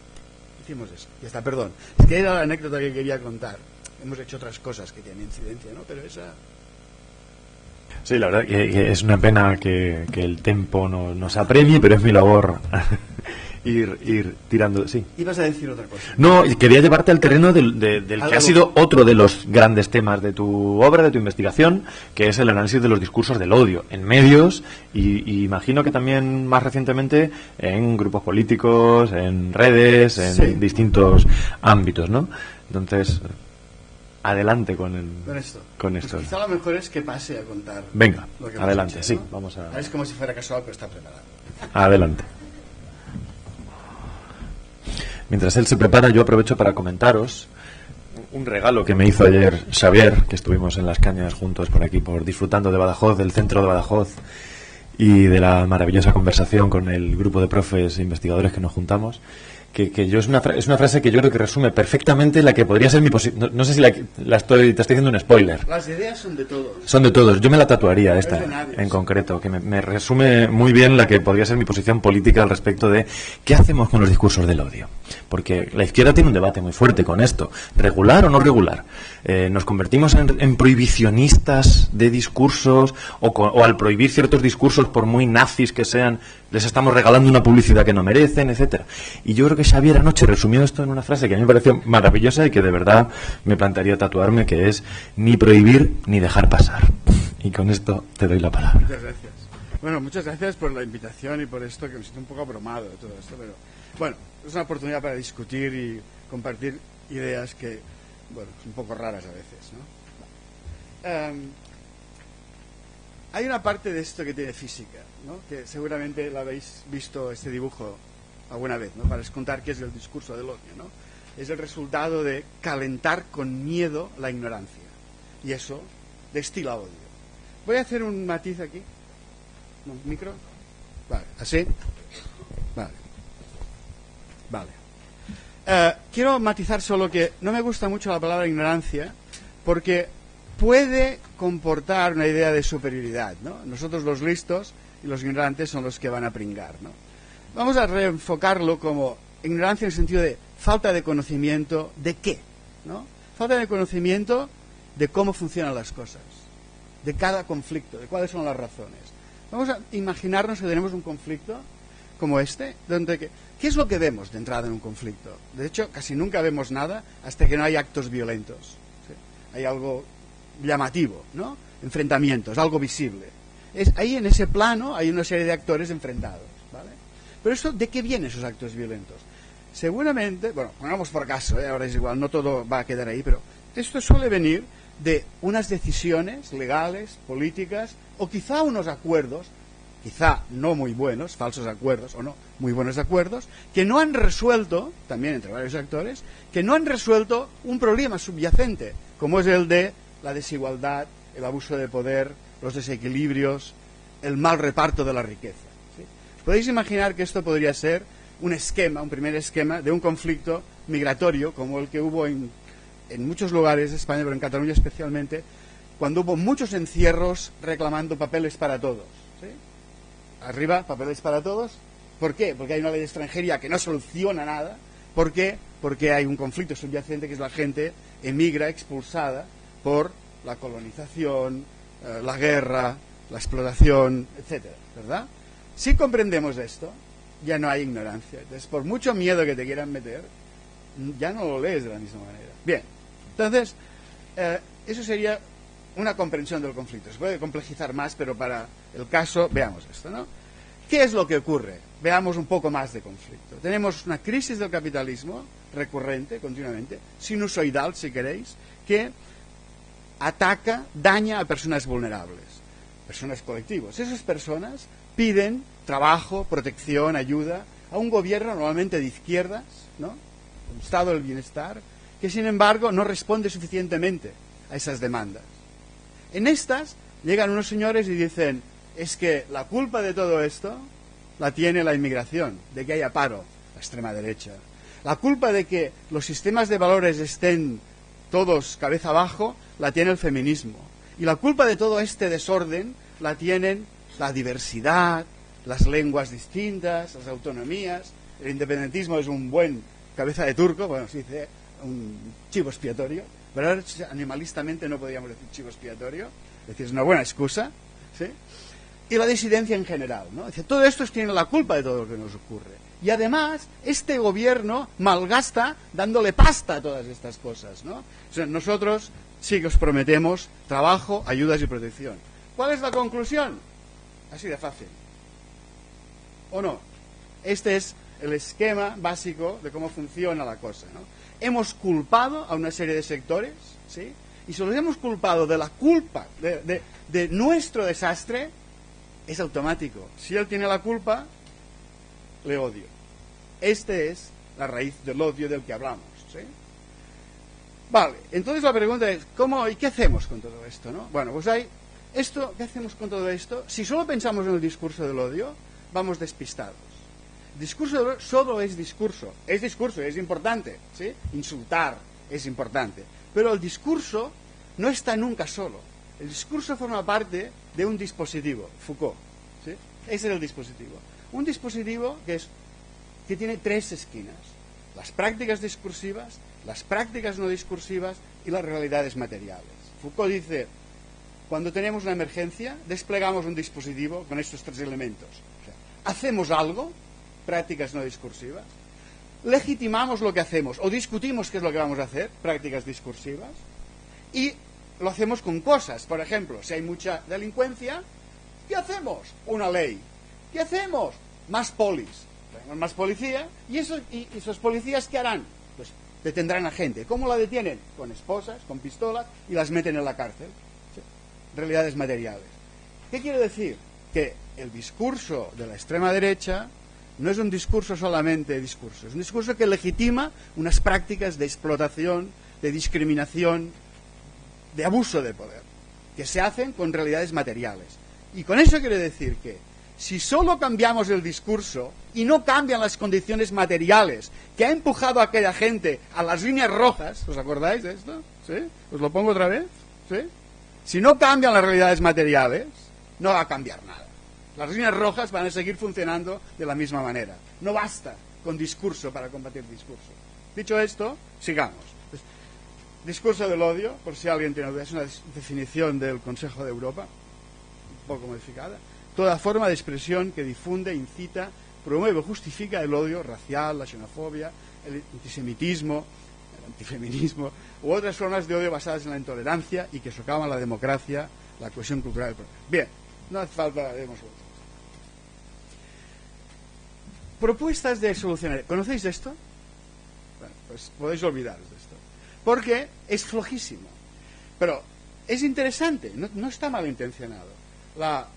hicimos eso. Ya está, perdón. Es que era la anécdota que quería contar. Hemos hecho otras cosas que tienen incidencia, ¿no? Pero esa... Sí, la verdad que es una pena que el tiempo nos apremie, pero es mi labor ir tirando. Sí. Ibas a decir otra cosa. No, quería llevarte al terreno del que ha sido otro de los grandes temas de tu obra, de tu investigación, que es el análisis de los discursos del odio en medios y imagino que también más recientemente en grupos políticos, en redes, en distintos ámbitos, ¿no? Entonces, adelante con esto. Pues quizá lo mejor es que pase a contar. Venga, lo que adelante, hecho, sí, ¿no? vamos a... Es como si fuera casual, pero está preparado. Adelante. Mientras él se prepara, yo aprovecho para comentaros un regalo que me hizo ayer Xavier, que estuvimos en las cañas juntos por aquí, disfrutando de Badajoz, del centro de Badajoz, y de la maravillosa conversación con el grupo de profes e investigadores que nos juntamos. Que yo es una frase que yo creo que resume perfectamente la que podría ser mi posición. No sé si te estoy haciendo un spoiler. Las ideas son de todos. Son de todos. Yo me la tatuaría esta en concreto, que me resume muy bien la que podría ser mi posición política al respecto de qué hacemos con los discursos del odio. Porque la izquierda tiene un debate muy fuerte con esto. ¿Regular o no regular? ¿Nos convertimos en prohibicionistas de discursos o al prohibir ciertos discursos, por muy nazis que sean, les estamos regalando una publicidad que no merecen, etcétera? Y yo creo que Xavier anoche resumió esto en una frase que a mí me pareció maravillosa y que de verdad me plantearía tatuarme, que es ni prohibir ni dejar pasar. Y con esto te doy la palabra. Muchas gracias. Bueno, muchas gracias por la invitación y por esto, que me siento un poco abrumado de todo esto, pero bueno, es una oportunidad para discutir y compartir ideas que, bueno, son un poco raras a veces, ¿no? Hay una parte de esto que tiene física, ¿no? Que seguramente la habéis visto, este dibujo alguna vez, ¿no? Para contar qué es el discurso del odio, ¿no? Es el resultado de calentar con miedo la ignorancia, y eso destila odio. Voy a hacer un matiz aquí. ¿No? ¿Micro? Vale, ¿así? Vale. Quiero matizar solo que no me gusta mucho la palabra ignorancia, porque puede comportar una idea de superioridad, ¿no? Nosotros los listos y los ignorantes son los que van a pringar, ¿no? Vamos a reenfocarlo como ignorancia en el sentido de falta de conocimiento de qué, ¿no? Falta de conocimiento de cómo funcionan las cosas, de cada conflicto, de cuáles son las razones. Vamos a imaginarnos que tenemos un conflicto como este, donde ¿qué es lo que vemos de entrada en un conflicto? De hecho, casi nunca vemos nada hasta que no hay actos violentos, ¿sí? Hay algo llamativo, ¿no? Enfrentamientos, algo visible. Ahí en ese plano hay una serie de actores enfrentados, ¿vale? Pero eso, ¿de qué vienen esos actos violentos? Seguramente, bueno, pongamos por caso, ahora es igual, no todo va a quedar ahí, pero esto suele venir de unas decisiones legales, políticas, o quizá unos acuerdos, quizá no muy buenos, falsos acuerdos, o no muy buenos acuerdos, que no han resuelto, también entre varios actores, que no han resuelto un problema subyacente, como es el de la desigualdad, el abuso de poder, los desequilibrios, el mal reparto de la riqueza, ¿sí? Podéis imaginar que esto podría ser un esquema, un primer esquema de un conflicto migratorio, como el que hubo en muchos lugares de España, pero en Cataluña especialmente, cuando hubo muchos encierros reclamando papeles para todos, ¿sí? Arriba, papeles para todos. ¿Por qué? Porque hay una ley de extranjería que no soluciona nada. ¿Por qué? Porque hay un conflicto subyacente, que es la gente emigra expulsada por la colonización, la guerra, la explotación, etcétera, ¿verdad? Si comprendemos esto, ya no hay ignorancia. Entonces, por mucho miedo que te quieran meter, ya no lo lees de la misma manera. Bien, entonces, eso sería una comprensión del conflicto. Se puede complejizar más, pero para el caso, veamos esto, ¿no? ¿Qué es lo que ocurre? Veamos un poco más de conflicto. Tenemos una crisis del capitalismo recurrente, continuamente, sinusoidal, si queréis, que ataca, daña a personas vulnerables, personas colectivos. Esas personas piden trabajo, protección, ayuda a un gobierno normalmente de izquierdas, ¿no? Un estado del bienestar, que sin embargo no responde suficientemente a esas demandas. En estas llegan unos señores y dicen, es que la culpa de todo esto la tiene la inmigración, de que haya paro, la extrema derecha. La culpa de que los sistemas de valores estén todos cabeza abajo, la tiene el feminismo. Y la culpa de todo este desorden la tienen la diversidad, las lenguas distintas, las autonomías. El independentismo es un buen cabeza de turco, bueno, se dice un chivo expiatorio, pero animalistamente no podríamos decir chivo expiatorio, es decir, es una buena excusa, ¿sí? Y la disidencia en general, ¿no? Es decir, todo esto tiene la culpa de todo lo que nos ocurre. Y además, este gobierno malgasta dándole pasta a todas estas cosas, ¿no? O sea, nosotros sí que os prometemos trabajo, ayudas y protección. ¿Cuál es la conclusión? Así de fácil. ¿O no? Este es el esquema básico de cómo funciona la cosa, ¿no? Hemos culpado a una serie de sectores, ¿sí? Y si los hemos culpado de la culpa de nuestro desastre, es automático. Si él tiene la culpa, le odio. Esta es la raíz del odio del que hablamos, ¿sí? Vale, entonces la pregunta es, ¿cómo y qué hacemos con todo esto, no? Bueno, pues ¿qué hacemos con todo esto? Si solo pensamos en el discurso del odio, vamos despistados. El discurso del odio solo es discurso, es importante, ¿sí? Insultar es importante, pero el discurso no está nunca solo. El discurso forma parte de un dispositivo, Foucault, ¿sí? Ese es el dispositivo. Un dispositivo que tiene tres esquinas: las prácticas discursivas, las prácticas no discursivas y las realidades materiales. Foucault dice, cuando tenemos una emergencia, desplegamos un dispositivo con estos tres elementos. O sea, hacemos algo, prácticas no discursivas, legitimamos lo que hacemos o discutimos qué es lo que vamos a hacer, prácticas discursivas, y lo hacemos con cosas. Por ejemplo, si hay mucha delincuencia, ¿qué hacemos? Una ley. ¿Qué hacemos? Más polis. Tenemos más policía, y esos policías, ¿qué harán? Pues detendrán a gente. ¿Cómo la detienen? Con esposas, con pistolas, y las meten en la cárcel. ¿Sí? Realidades materiales. ¿Qué quiere decir? Que el discurso de la extrema derecha no es un discurso solamente discurso, es un discurso que legitima unas prácticas de explotación, de discriminación, de abuso de poder, que se hacen con realidades materiales. Y con eso quiere decir que si solo cambiamos el discurso y no cambian las condiciones materiales que ha empujado a aquella gente a las líneas rojas, ¿os acordáis de esto? ¿Sí? ¿Os lo pongo otra vez? ¿Sí? Si no cambian las realidades materiales, no va a cambiar nada. Las líneas rojas van a seguir funcionando de la misma manera. No basta con discurso para combatir discurso. Dicho esto, sigamos. Discurso del odio, por si alguien tiene dudas, es una definición del Consejo de Europa, un poco modificada. Toda forma de expresión que difunde, incita, promueve o justifica el odio racial, la xenofobia, el antisemitismo, el antifeminismo u otras formas de odio basadas en la intolerancia y que socavan la democracia, la cohesión cultural. Bien, no hace falta demos vueltas. Propuestas de solucionar. ¿Conocéis esto? Bueno, pues podéis olvidaros de esto, porque es flojísimo. Pero es interesante, no está malintencionado. La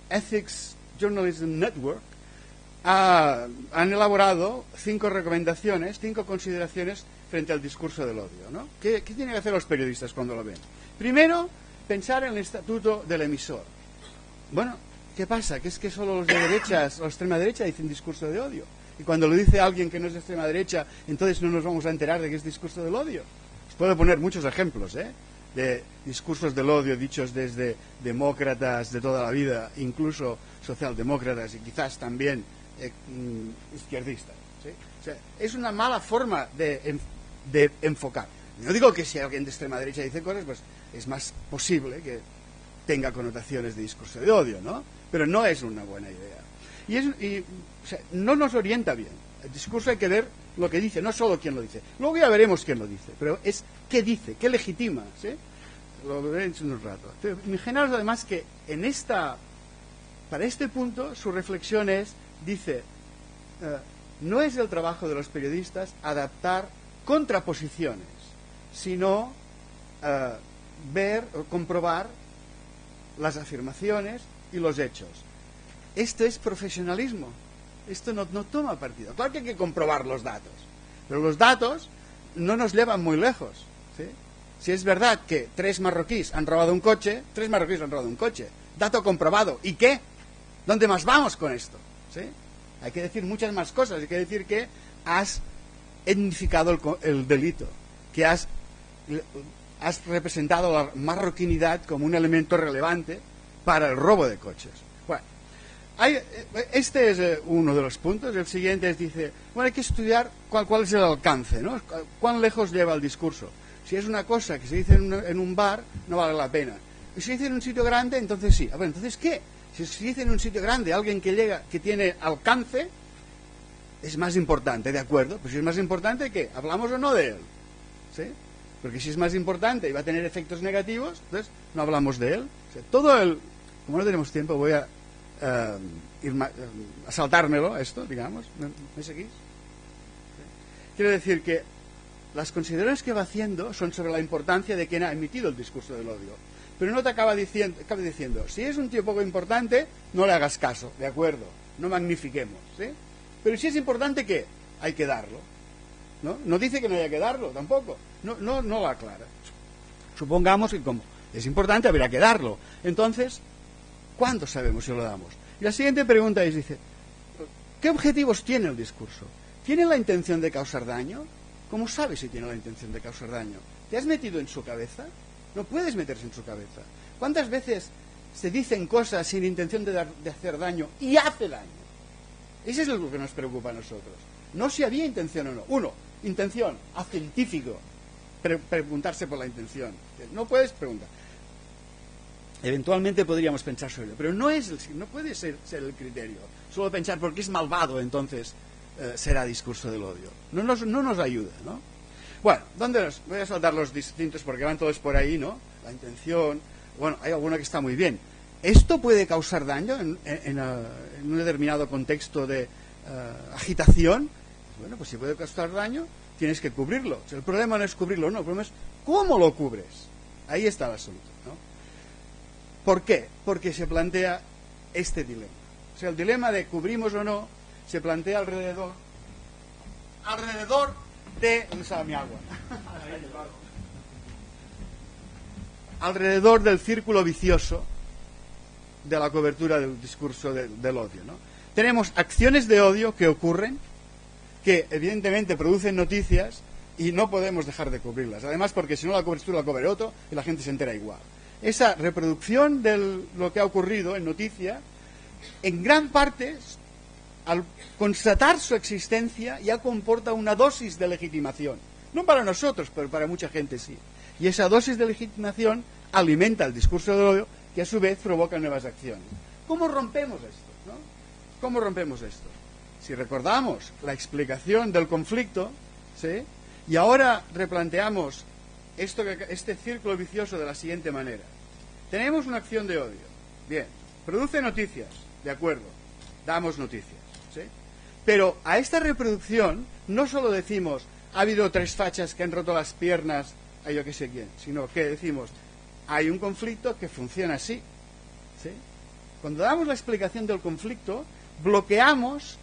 Ethics Journalism Network han elaborado 5 recomendaciones, 5 consideraciones frente al discurso del odio, ¿no? ¿Qué tienen que hacer los periodistas cuando lo ven? Primero, pensar en el estatuto del emisor. Bueno, ¿qué pasa? Que es que solo los de derechas, la extrema derecha, dicen discurso de odio. Y cuando lo dice alguien que no es de extrema derecha, entonces no nos vamos a enterar de que es discurso del odio. Os puedo poner muchos ejemplos, de discursos del odio dichos desde demócratas de toda la vida, incluso socialdemócratas y quizás también izquierdistas, ¿sí? O sea, es una mala forma de enfocar. No digo que si alguien de extrema derecha dice cosas, pues es más posible que tenga connotaciones de discurso de odio, ¿no? Pero no es una buena idea. O sea, no nos orienta bien. El discurso hay que ver lo que dice, no solo quién lo dice. Luego ya veremos quién lo dice, pero es qué dice, qué legitima, ¿sí? Lo veréis en un rato. Imaginaos además que para este punto su reflexión dice, no es el trabajo de los periodistas adaptar contraposiciones, sino ver o comprobar las afirmaciones y los hechos. Esto es profesionalismo. Esto no toma partido. Claro que hay que comprobar los datos, pero los datos no nos llevan muy lejos, ¿sí? Si es verdad que 3 marroquíes han robado un coche, 3 marroquíes han robado un coche. Dato comprobado. ¿Y qué? ¿Dónde más vamos con esto? ¿Sí? Hay que decir muchas más cosas. Hay que decir que has etnificado el delito, que has representado la marroquinidad como un elemento relevante para el robo de coches. Bueno, este es uno de los puntos. El siguiente dice, bueno, hay que estudiar cuál es el alcance, ¿no? Cuán lejos lleva el discurso. Si es una cosa que se dice en un bar, no vale la pena. Y si se dice en un sitio grande, entonces sí. A ver, ¿entonces qué? Si se dice en un sitio grande, alguien que llega, que tiene alcance, es más importante, ¿de acuerdo? Pues si es más importante, ¿qué? ¿Hablamos o no de él? ¿Sí? Porque si es más importante y va a tener efectos negativos, entonces no hablamos de él. O sea, como no tenemos tiempo, voy a saltármelo esto, digamos. ¿Me seguís? ¿Sí? Quiero decir que las consideraciones que va haciendo son sobre la importancia de quien ha emitido el discurso del odio. Pero no te acaba diciendo, si es un tío poco importante, no le hagas caso, ¿de acuerdo? No magnifiquemos, ¿sí? Pero si es importante, ¿qué? Hay que darlo. No dice que no haya que darlo, tampoco. No lo aclara. Supongamos que como es importante, habrá que darlo. Entonces, ¿cuándo sabemos si lo damos? Y la siguiente pregunta es, dice, ¿qué objetivos tiene el discurso? ¿Tiene la intención de causar daño? ¿Cómo sabes si tiene la intención de causar daño? ¿Te has metido en su cabeza? No puedes meterse en su cabeza. ¿Cuántas veces se dicen cosas sin intención de hacer daño y hace daño? Eso es lo que nos preocupa a nosotros. No si había intención o no. Uno, intención, a científico, preguntarse por la intención. No puedes preguntar. Eventualmente podríamos pensar sobre ello, pero no puede ser el criterio. Solo pensar porque es malvado, entonces será discurso del odio. No nos ayuda, ¿no? Bueno, voy a saltar los distintos porque van todos por ahí, ¿no? La intención, bueno, hay alguna que está muy bien. ¿Esto puede causar daño en un determinado contexto de agitación? Bueno, pues si puede causar daño, tienes que cubrirlo. O sea, el problema no es cubrirlo, no, el problema es cómo lo cubres. Ahí está el asunto, ¿no? ¿Por qué? Porque se plantea este dilema. O sea, el dilema de cubrimos o no se plantea alrededor de... ¿Dónde estaba mi agua? Alrededor del círculo vicioso de la cobertura del discurso del odio, ¿no? Tenemos acciones de odio que ocurren, que evidentemente producen noticias y no podemos dejar de cubrirlas. Además, porque si no la cubres tú, la cubre otro y la gente se entera igual. Esa reproducción de lo que ha ocurrido en noticia, en gran parte, al constatar su existencia, ya comporta una dosis de legitimación. No para nosotros, pero para mucha gente sí. Y esa dosis de legitimación alimenta el discurso del odio, que a su vez provoca nuevas acciones. ¿Cómo rompemos esto, no? ¿Cómo rompemos esto? Si recordamos la explicación del conflicto, ¿sí? Y ahora replanteamos este círculo vicioso de la siguiente manera. Tenemos una acción de odio. Bien, produce noticias, de acuerdo, damos noticias, ¿sí? Pero a esta reproducción no solo decimos, ha habido 3 fachas que han roto las piernas a yo que sé quién, sino que decimos, hay un conflicto que funciona así, ¿sí? Cuando damos la explicación del conflicto, bloqueamos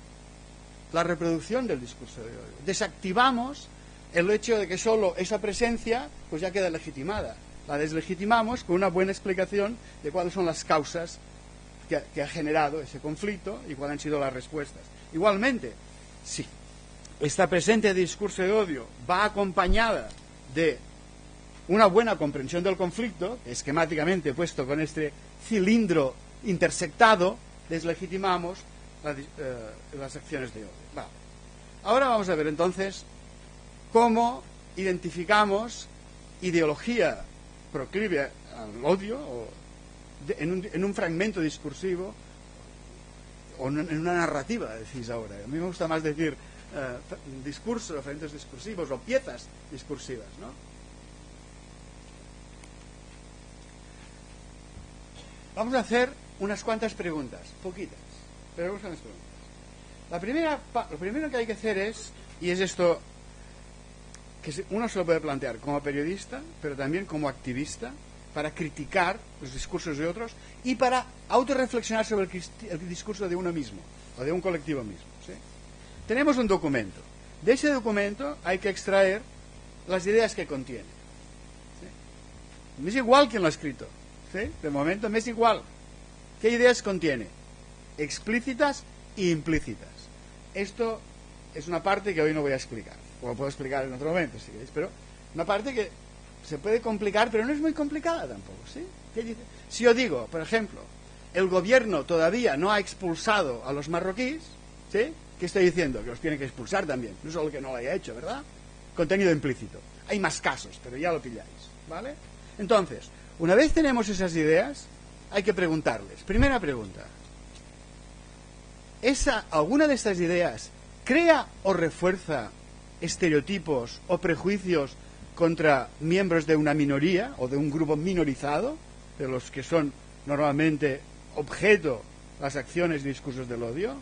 la reproducción del discurso de odio. Desactivamos el hecho de que solo esa presencia pues ya queda legitimada. La deslegitimamos con una buena explicación de cuáles son las causas que ha generado ese conflicto y cuáles han sido las respuestas. Igualmente, si esta presencia de discurso de odio va acompañada de una buena comprensión del conflicto, esquemáticamente puesto con este cilindro intersectado, deslegitimamos las acciones de odio. Vale. Ahora vamos a ver entonces cómo identificamos ideología proclive al odio en un fragmento discursivo o en una narrativa, decís ahora. A mí me gusta más decir discursos, fragmentos discursivos o piezas discursivas, ¿no? Vamos a hacer unas cuantas preguntas, poquitas, pero vamos a hacer unas preguntas. Lo primero que hay que hacer es, y es esto que uno se lo puede plantear como periodista, pero también como activista, para criticar los discursos de otros y para autorreflexionar sobre el discurso de uno mismo o de un colectivo mismo, ¿sí? Tenemos un documento. De ese documento hay que extraer las ideas que contiene, ¿sí? Me es igual quién lo ha escrito, ¿sí? De momento me es igual. ¿Qué ideas contiene? Explícitas e implícitas. Esto es una parte que hoy no voy a explicar. O lo puedo explicar en otro momento, si queréis, pero una parte que se puede complicar, pero no es muy complicada tampoco, ¿sí? ¿Qué dice? Si yo digo, por ejemplo, el gobierno todavía no ha expulsado a los marroquíes, ¿sí? ¿Qué estoy diciendo? Que los tiene que expulsar también, no solo que no lo haya hecho, ¿verdad? Contenido implícito. Hay más casos, pero ya lo pilláis, ¿vale? Entonces, una vez tenemos esas ideas, hay que preguntarles. Primera pregunta. ¿Alguna de estas ideas ¿crea o refuerza estereotipos o prejuicios contra miembros de una minoría o de un grupo minorizado, de los que son normalmente objeto las acciones y discursos del odio?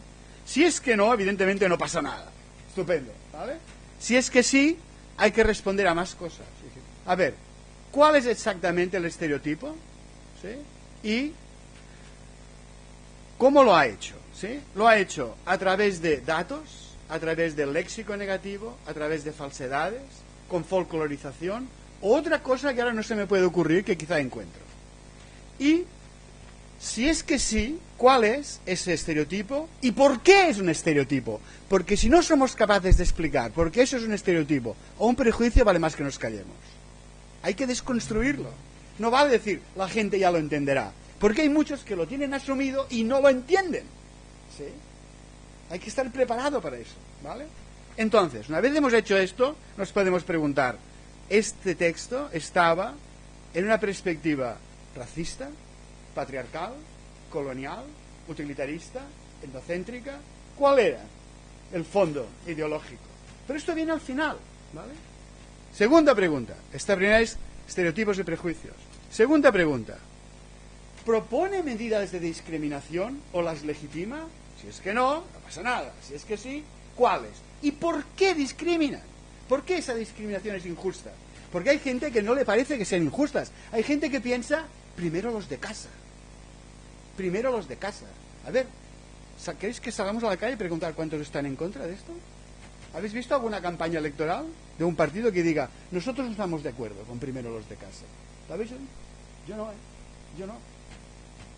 Si es que no, evidentemente no pasa nada. Estupendo, ¿vale? Si es que sí, hay que responder a más cosas. A ver, ¿cuál es exactamente el estereotipo? ¿Sí? Y ¿cómo lo ha hecho? ¿Sí? Lo ha hecho a través de datos, a través del léxico negativo, a través de falsedades, con folclorización, otra cosa que ahora no se me puede ocurrir que quizá encuentro. Y si es que sí, ¿cuál es ese estereotipo? ¿Y por qué es un estereotipo? Porque si no somos capaces de explicar por qué eso es un estereotipo o un prejuicio, vale más que nos callemos. Hay que desconstruirlo. No vale decir, la gente ya lo entenderá. Porque hay muchos que lo tienen asumido y no lo entienden. ¿Sí? Hay que estar preparado para eso, ¿vale? Entonces, una vez hemos hecho esto, nos podemos preguntar, ¿este texto estaba en una perspectiva racista, patriarcal, colonial, utilitarista, endocéntrica? ¿Cuál era el fondo ideológico? Pero esto viene al final, ¿vale? Segunda pregunta. Esta primera es estereotipos y prejuicios. Segunda pregunta. ¿Propone medidas de discriminación o las legitima? Si es que no, no pasa nada. Si es que sí, ¿cuáles? ¿Y por qué discriminan? ¿Por qué esa discriminación es injusta? Porque hay gente que no le parece que sean injustas. Hay gente que piensa, primero los de casa. Primero los de casa. A ver, ¿queréis que salgamos a la calle y preguntar cuántos están en contra de esto? ¿Habéis visto alguna campaña electoral de un partido que diga, nosotros no estamos de acuerdo con primero los de casa? ¿Lo habéis oído? Yo no, Yo no.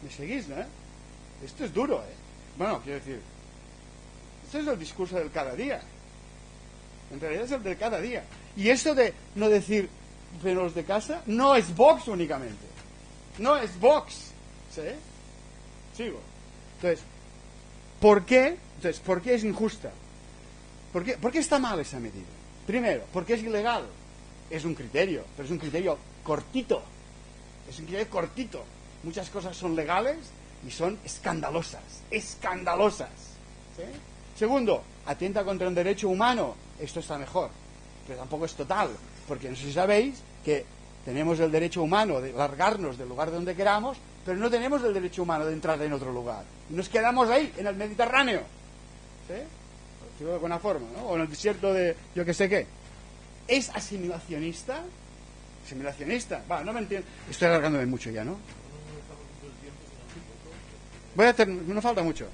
¿Me seguís, no? Esto es duro, Bueno, quiero decir, este es el discurso del cada día. En realidad es el del cada día. Y esto de no decir primero los de casa, no es Vox únicamente. No es Vox. ¿Sí? Sigo. Entonces, ¿por qué es injusta? ¿Por qué está mal esa medida? Primero, porque es ilegal. Es un criterio, pero es un criterio cortito. Es un criterio cortito. Muchas cosas son legales y son escandalosas. Escandalosas. ¿Sí? Segundo, atenta contra un derecho humano. Esto está mejor. Pero tampoco es total. Porque no sé si sabéis que tenemos el derecho humano de largarnos del lugar donde queramos, pero no tenemos el derecho humano de entrar en otro lugar. Y nos quedamos ahí, en el Mediterráneo. ¿Sí? Por decirlo de alguna forma, ¿no? O en el desierto de yo que sé qué. ¿Es asimilacionista? ¿Asimilacionista? Va, no me entiendo. Estoy alargándome mucho ya, ¿no? No falta mucho.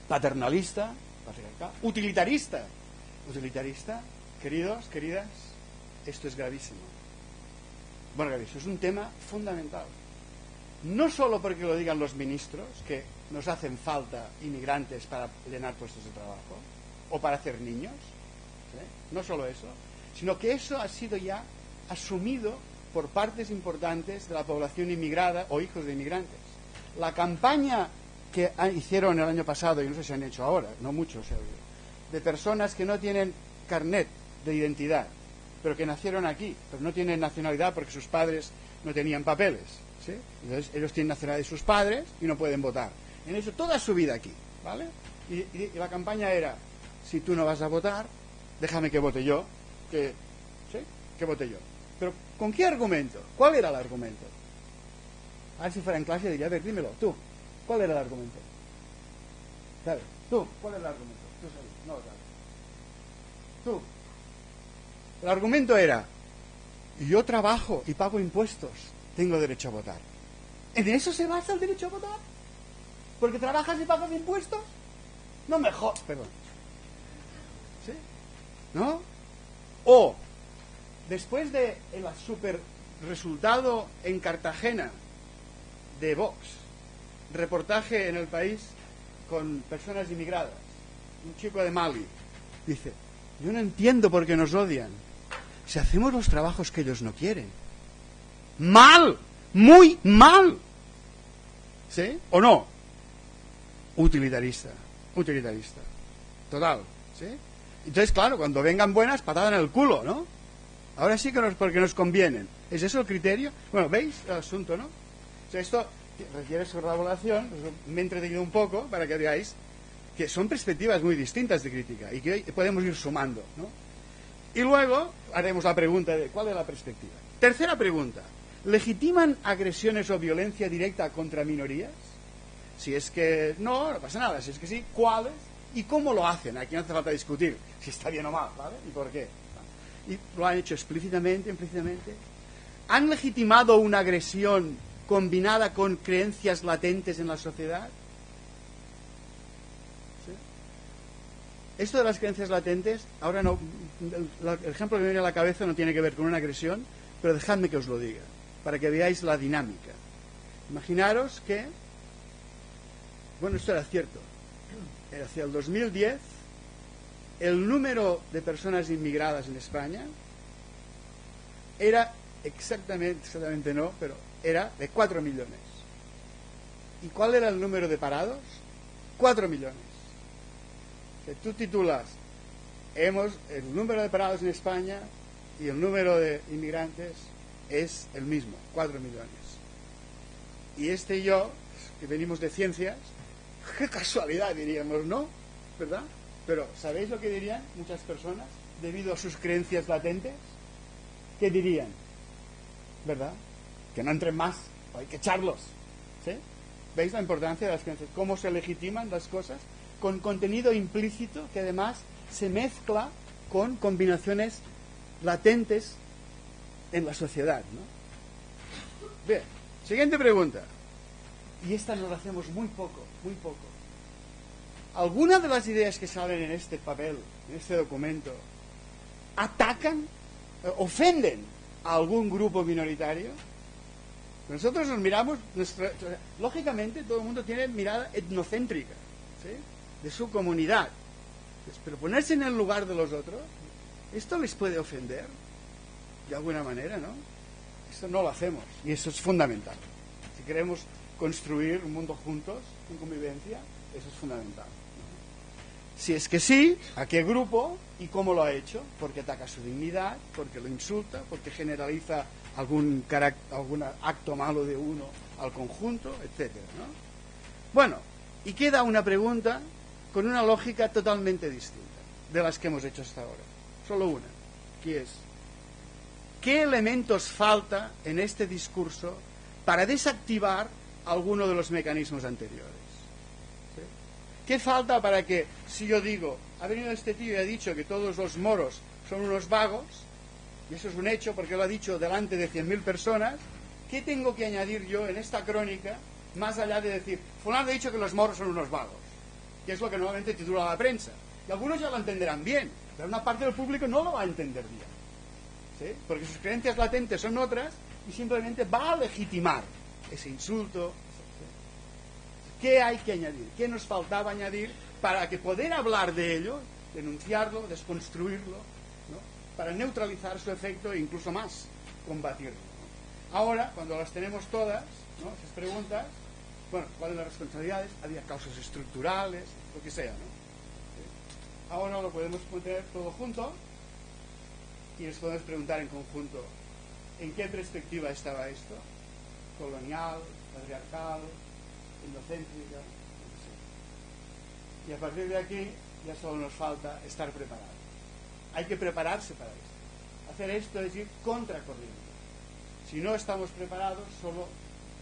Paternalista, patriarcal, utilitarista. Utilitarista, queridos, queridas, esto es gravísimo. Bueno, gravísimo, es un tema fundamental. No solo porque lo digan los ministros, que nos hacen falta inmigrantes para llenar puestos de trabajo, o para hacer niños, ¿sí? No solo eso, sino que eso ha sido ya asumido por partes importantes de la población inmigrada o hijos de inmigrantes. La campaña que hicieron el año pasado, y no sé si han hecho ahora, no mucho se ha oído, de personas que no tienen carnet de identidad, pero que nacieron aquí, pero no tienen nacionalidad porque sus padres no tenían papeles, ¿sí? Entonces ellos tienen nacionalidad de sus padres y no pueden votar. Han hecho toda su vida aquí, ¿vale? Y la campaña era, si tú no vas a votar, déjame que vote yo, ¿sí? Que vote yo. Pero ¿con qué argumento? ¿Cuál era el argumento? A ver si fuera en clase diría, a ver, dímelo, tú, ¿cuál era el argumento? ¿Sabes? Tú, ¿cuál era el argumento? Tú sabes, no lo sabes. Tú. El argumento era, yo trabajo y pago impuestos, tengo derecho a votar. ¿En eso se basa el derecho a votar? ¿Porque trabajas y pagas impuestos? No me jodas, perdón. ¿Sí? ¿No? O, después de el super resultado en Cartagena de Vox, reportaje en El País con personas inmigradas, un chico de Mali, dice, yo no entiendo por qué nos odian si hacemos los trabajos que ellos no quieren. ¡Mal! ¡Muy mal! ¿Sí? ¿O no? Utilitarista. Utilitarista. Total. ¿Sí? Entonces, claro, cuando vengan buenas, patada en el culo, ¿no? Ahora sí que porque nos convienen. ¿Es eso el criterio? Bueno, ¿veis el asunto, no? O sea, esto requiere su elaboración. Me he entretenido un poco para que veáis que son perspectivas muy distintas de crítica y que podemos ir sumando, ¿no? Y luego haremos la pregunta de ¿cuál es la perspectiva? Tercera pregunta: ¿legitiman agresiones o violencia directa contra minorías? Si es que no, no pasa nada. Si es que sí, ¿cuáles? ¿Y cómo lo hacen? Aquí no hace falta discutir si está bien o mal, ¿vale? ¿Y por qué? Y lo han hecho explícitamente, implícitamente. ¿Han legitimado una agresión combinada con creencias latentes en la sociedad? ¿Sí? Esto de las creencias latentes, ahora no, el ejemplo que me viene a la cabeza no tiene que ver con una agresión, pero dejadme que os lo diga, para que veáis la dinámica. Imaginaros que, bueno, esto era cierto, hacia el 2010, el número de personas inmigradas en España era exactamente no, pero era de 4 millones. ¿Y cuál era el número de parados? 4 millones. Que tú titulas, el número de parados en España y el número de inmigrantes es el mismo, 4 millones. Y y yo, que venimos de ciencias, qué casualidad diríamos, ¿no? ¿Verdad? Pero ¿sabéis lo que dirían muchas personas debido a sus creencias latentes? ¿Qué dirían? ¿Verdad? Que no entren más, hay que echarlos. ¿Sí? ¿Veis la importancia de las creencias? ¿Cómo se legitiman las cosas? Con contenido implícito que además se mezcla con combinaciones latentes en la sociedad, ¿no? Bien, siguiente pregunta. Y esta nos la hacemos muy poco, muy poco. ¿Alguna de las ideas que salen en este papel, en este documento, atacan, ofenden a algún grupo minoritario? Nosotros nos miramos, lógicamente todo el mundo tiene mirada etnocéntrica, ¿sí?, de su comunidad. Pero ponerse en el lugar de los otros, ¿esto les puede ofender? De alguna manera, ¿no? Esto no lo hacemos y eso es fundamental. Si queremos construir un mundo juntos, en convivencia, eso es fundamental. Si es que sí, ¿a qué grupo y cómo lo ha hecho? Porque ataca su dignidad, porque lo insulta, porque generaliza algún acto malo de uno al conjunto, etcétera, ¿no? Bueno, y queda una pregunta con una lógica totalmente distinta de las que hemos hecho hasta ahora. Solo una, que es: ¿qué elementos falta en este discurso para desactivar alguno de los mecanismos anteriores? ¿Sí? ¿Qué falta para que, si yo digo, ha venido este tío y ha dicho que todos los moros son unos vagos, y eso es un hecho porque lo ha dicho delante de 100.000 personas, ¿qué tengo que añadir yo en esta crónica más allá de decir, fulano ha dicho que los moros son unos vagos? Que es lo que normalmente titula la prensa. Y algunos ya lo entenderán bien, pero una parte del público no lo va a entender bien. ¿Sí? Porque sus creencias latentes son otras y simplemente va a legitimar ese insulto. ¿Sí? ¿Qué hay que añadir? ¿Qué nos faltaba añadir para que poder hablar de ello, denunciarlo, desconstruirlo, ¿no?, para neutralizar su efecto e incluso más, combatirlo, ¿no? Ahora, cuando las tenemos todas, ¿no?, esas preguntas, bueno, ¿cuáles las responsabilidades? Había causas estructurales, lo que sea, ¿no? ¿Sí? Ahora lo podemos poner todo junto y nos podemos preguntar en conjunto, ¿en qué perspectiva estaba esto? Colonial, patriarcal, endocéntrica, lo que sea. Y a partir de aquí ya solo nos falta estar preparados. Hay que prepararse para esto. Hacer esto es ir contracorriente. Si no estamos preparados, solo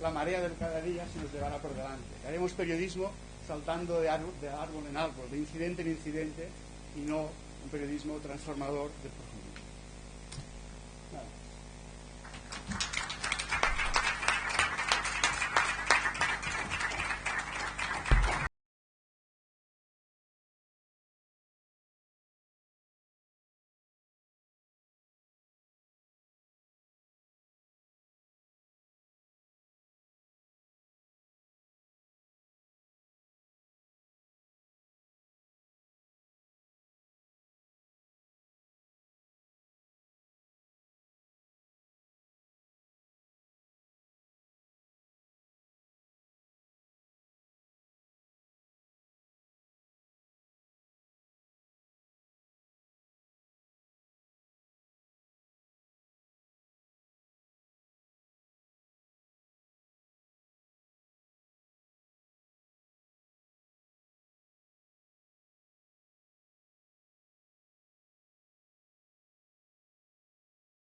la marea del cada día se nos llevará por delante. Haremos periodismo saltando de árbol en árbol, de incidente en incidente, y no un periodismo transformador de